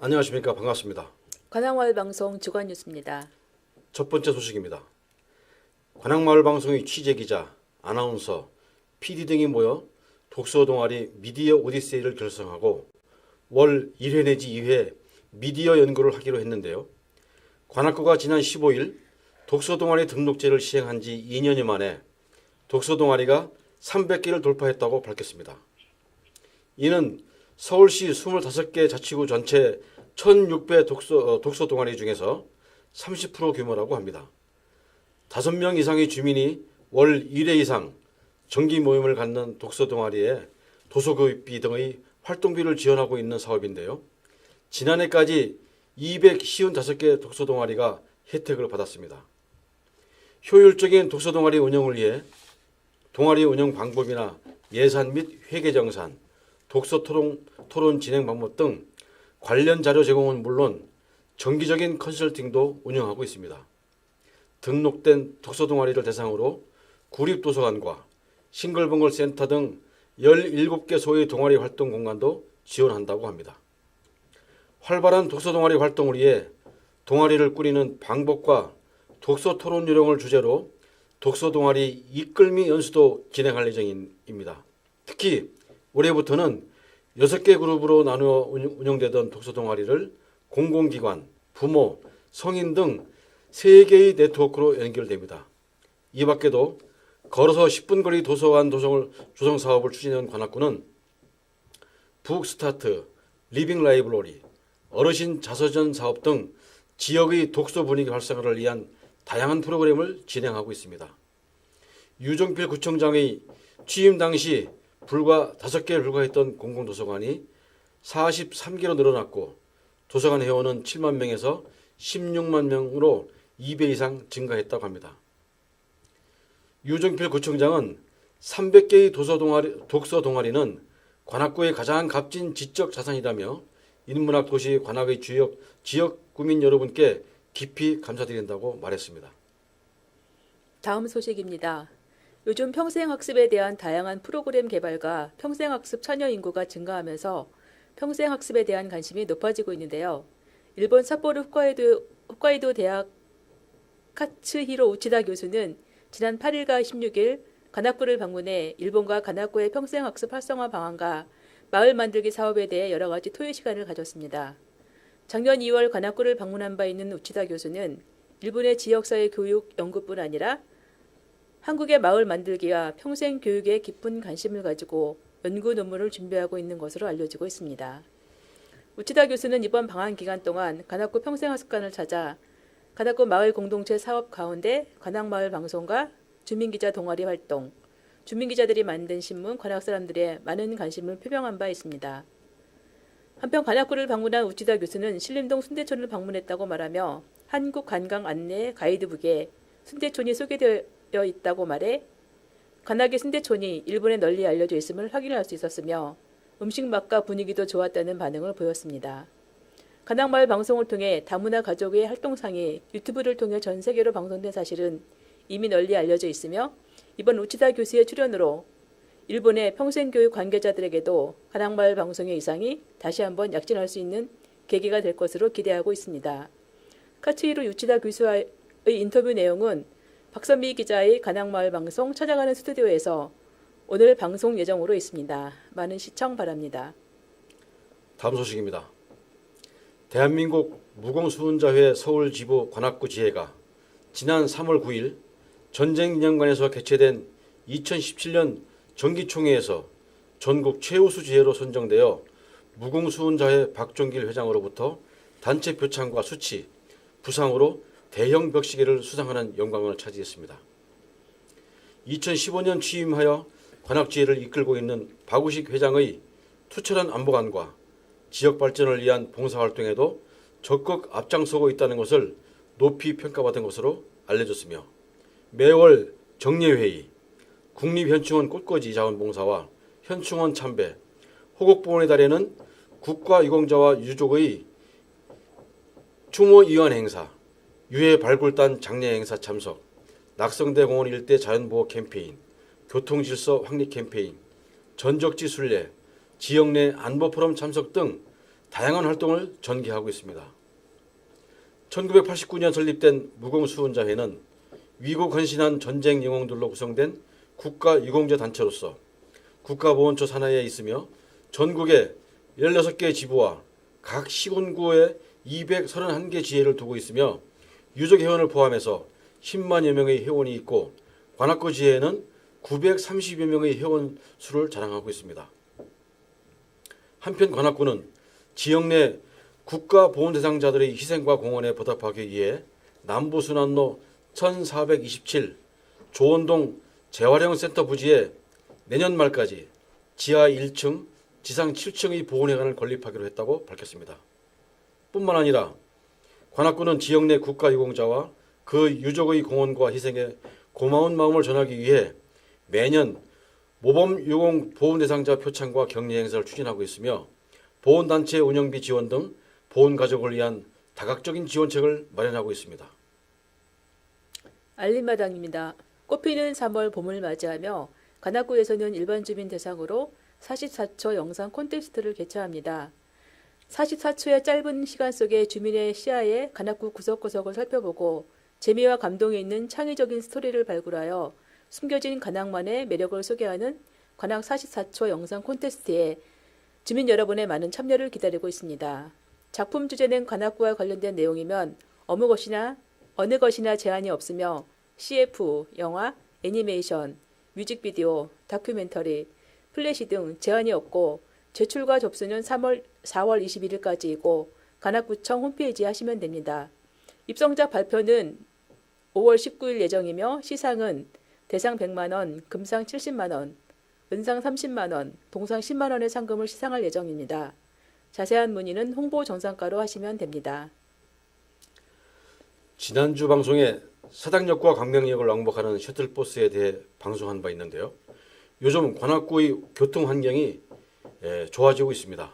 안녕하십니까. 반갑습니다. 관악마을 방송 주간 뉴스입니다. 첫 번째 소식입니다. 관악마을 방송의 취재기자, 아나운서, PD 등이 모여 독서 동아리 미디어 오디세이를 결성하고 월 1회 내지 2회 미디어 연구를 하기로 했는데요. 관악구가 지난 15일 독서 동아리 등록제를 시행한 지 2년여 만에 독서 동아리가 300개를 돌파했다고 밝혔습니다. 이는 서울시 25개 자치구 전체 1600 독서 동아리 중에서 30% 규모라고 합니다. 5명 이상의 주민이 월 1회 이상 정기 모임을 갖는 독서 동아리에 도서교육비 등의 활동비를 지원하고 있는 사업인데요. 지난해까지 255개 독서 동아리가 혜택을 받았습니다. 효율적인 독서 동아리 운영을 위해 동아리 운영 방법이나 예산 및 회계정산, 독서 토론 진행 방법 등 관련 자료 제공은 물론 정기적인 컨설팅도 운영하고 있습니다. 등록된 독서 동아리를 대상으로 구립도서관과 싱글벙글 센터 등 17개소의 동아리 활동 공간도 지원한다고 합니다. 활발한 독서 동아리 활동을 위해 동아리를 꾸리는 방법과 독서 토론 요령을 주제로 독서 동아리 이끌미 연수도 진행할 예정입니다. 특히 올해부터는 6개 그룹으로 나누어 운영되던 독서 동아리를 공공기관, 부모, 성인 등 3개의 네트워크로 연결됩니다. 이 밖에도 걸어서 10분 거리 도서관 조성 사업을 추진한 관악구는 북스타트, 리빙 라이브러리, 어르신 자서전 사업 등 지역의 독서 분위기 활성화를 위한 다양한 프로그램을 진행하고 있습니다. 유정필 구청장의 취임 당시 불과 5개에 불과했던 공공도서관이 43개로 늘어났고 도서관 회원은 7만 명에서 16만 명으로 2배 이상 증가했다고 합니다. 유정필 구청장은 300개의 독서 동아리는 관악구의 가장 값진 지적 자산이라며 인문학 도시 관악의 지역 구민 여러분께 깊이 감사드린다고 말했습니다. 다음 소식입니다. 요즘 평생학습에 대한 다양한 프로그램 개발과 평생학습 참여 인구가 증가하면서 평생학습에 대한 관심이 높아지고 있는데요. 일본 삿포로 홋카이도 대학 카츠히로 우치다 교수는 지난 8일과 16일 관악구를 방문해 일본과 관악구의 평생학습 활성화 방안과 마을 만들기 사업에 대해 여러 가지 토의 시간을 가졌습니다. 작년 2월 관악구를 방문한 바 있는 우치다 교수는 일본의 지역사회 교육 연구뿐 아니라 한국의 마을 만들기와 평생 교육에 깊은 관심을 가지고 연구 논문을 준비하고 있는 것으로 알려지고 있습니다. 우치다 교수는 이번 방한 기간 동안 관악구 평생학습관을 찾아 관악구 마을 공동체 사업 가운데 관악마을 방송과 주민기자 동아리 활동, 주민기자들이 만든 신문 관악 사람들의 많은 관심을 표명한 바 있습니다. 한편 관악구를 방문한 우치다 교수는 신림동 순대촌을 방문했다고 말하며 한국관광안내 가이드북에 순대촌이 소개되어 있다고 말해 관악의 순대촌이 일본에 널리 알려져 있음을 확인할 수 있었으며 음식 맛과 분위기도 좋았다는 반응을 보였습니다. 관악마을 방송을 통해 다문화 가족의 활동상이 유튜브를 통해 전 세계로 방송된 사실은 이미 널리 알려져 있으며 이번 우치다 교수의 출연으로 일본의 평생교육 관계자들에게도 관악마을 방송의 이상이 다시 한번 약진할 수 있는 계기가 될 것으로 기대하고 있습니다. 카츠히로 우치다 교수와의 인터뷰 내용은 박선미 기자의 관악마을 방송 찾아가는 스튜디오에서 오늘 방송 예정으로 있습니다. 많은 시청 바랍니다. 다음 소식입니다. 대한민국 무공수훈자회 서울지부 관악구 지회가 지난 3월 9일 전쟁기념관에서 개최된 2017년 정기총회에서 전국 최우수 지회로 선정되어 무공수훈자회 박종길 회장으로부터 단체 표창과 수치, 부상으로 대형 벽시계를 수상하는 영광을 차지했습니다. 2015년 취임하여 관악지회를 이끌고 있는 박우식 회장의 투철한 안보관과 지역 발전을 위한 봉사활동에도 적극 앞장서고 있다는 것을 높이 평가받은 것으로 알려졌으며 매월 정례회의, 국립현충원 꽃꽂이 자원봉사와 현충원 참배, 호국보훈의 달에는 국가유공자와 유족의 추모이완 행사, 유해 발굴단 장례 행사 참석, 낙성대 공원 일대 자연보호 캠페인, 교통질서 확립 캠페인, 전적지 순례, 지역 내 안보 포럼 참석 등 다양한 활동을 전개하고 있습니다. 1989년 설립된 무공수훈자회는 위국 헌신한 전쟁 영웅들로 구성된 국가유공자 단체로서 국가보훈처 산하에 있으며 전국에 16개 지부와 각 시군구에 231개 지회를 두고 있으며 유족회원을 포함해서 10만여 명의 회원이 있고 관악구 지회에는 930여 명의 회원 수를 자랑하고 있습니다. 한편 관악구는 지역 내 국가보훈 대상자들의 희생과 공헌에 보답하기 위해 남부순환로 1427 조원동 재활용센터 부지에 내년 말까지 지하 1층, 지상 7층의 보훈회관을 건립하기로 했다고 밝혔습니다. 뿐만 아니라 관악구는 지역 내 국가유공자와 그 유족의 공헌과 희생에 고마운 마음을 전하기 위해 매년 모범유공 보훈 대상자 표창과 격려 행사를 추진하고 있으며 보훈단체 운영비 지원 등 보훈가족을 위한 다각적인 지원책을 마련하고 있습니다. 알림마당입니다. 꽃피는 3월 봄을 맞이하며 관악구에서는 일반 주민 대상으로 44초 영상 콘테스트를 개최합니다. 44초의 짧은 시간 속에 주민의 시야에 관악구 구석구석을 살펴보고 재미와 감동이 있는 창의적인 스토리를 발굴하여 숨겨진 관악만의 매력을 소개하는 관악 44초 영상 콘테스트에 주민 여러분의 많은 참여를 기다리고 있습니다. 작품 주제는 관악구와 관련된 내용이면 어느 것이나 제한이 없으며 CF, 영화, 애니메이션, 뮤직비디오, 다큐멘터리, 플래시 등 제한이 없고 제출과 접수는 4월 21일까지이고 관악구청 홈페이지에 하시면 됩니다. 입성자 발표는 5월 19일 예정이며 시상은 대상 100만원, 금상 70만원, 은상 30만원, 동상 10만원의 상금을 시상할 예정입니다. 자세한 문의는 홍보 정상가로 하시면 됩니다. 지난주 방송에 사당역과 광명역을 왕복하는 셔틀버스에 대해 방송한 바 있는데요. 요즘 관악구의 교통 환경이 좋아지고 있습니다.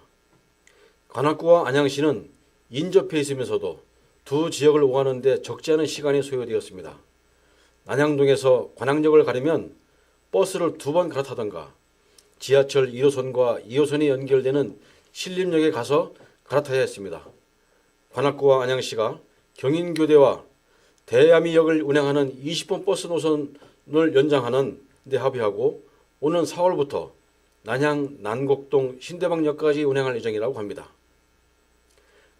관악구와 안양시는 인접해 있으면서도 두 지역을 오가는 데 적지 않은 시간이 소요되었습니다. 난양동에서 관악역을 가려면 버스를 2번 갈아타던가 지하철 1호선과 2호선이 연결되는 신림역에 가서 갈아타야 했습니다. 관악구와 안양시가 경인교대와 대야미역을 운행하는 20번 버스 노선을 연장하는 데 합의하고 오는 4월부터 난양, 난곡동, 신대방역까지 운행할 예정이라고 합니다.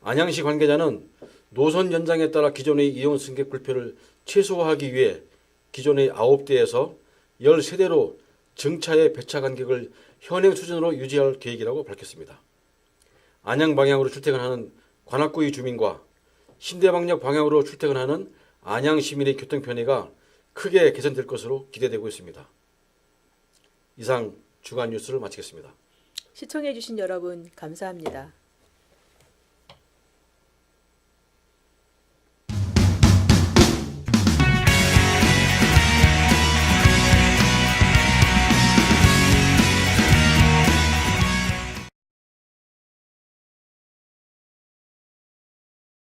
안양시 관계자는 노선 연장에 따라 기존의 이용 승객 불편을 최소화하기 위해 기존의 9대에서 13대로 증차의 배차 간격을 현행 수준으로 유지할 계획이라고 밝혔습니다. 안양 방향으로 출퇴근하는 관악구의 주민과 신대방역 방향으로 출퇴근하는 안양 시민의 교통 편의가 크게 개선될 것으로 기대되고 있습니다. 이상 주간 뉴스를 마치겠습니다. 시청해주신 여러분 감사합니다.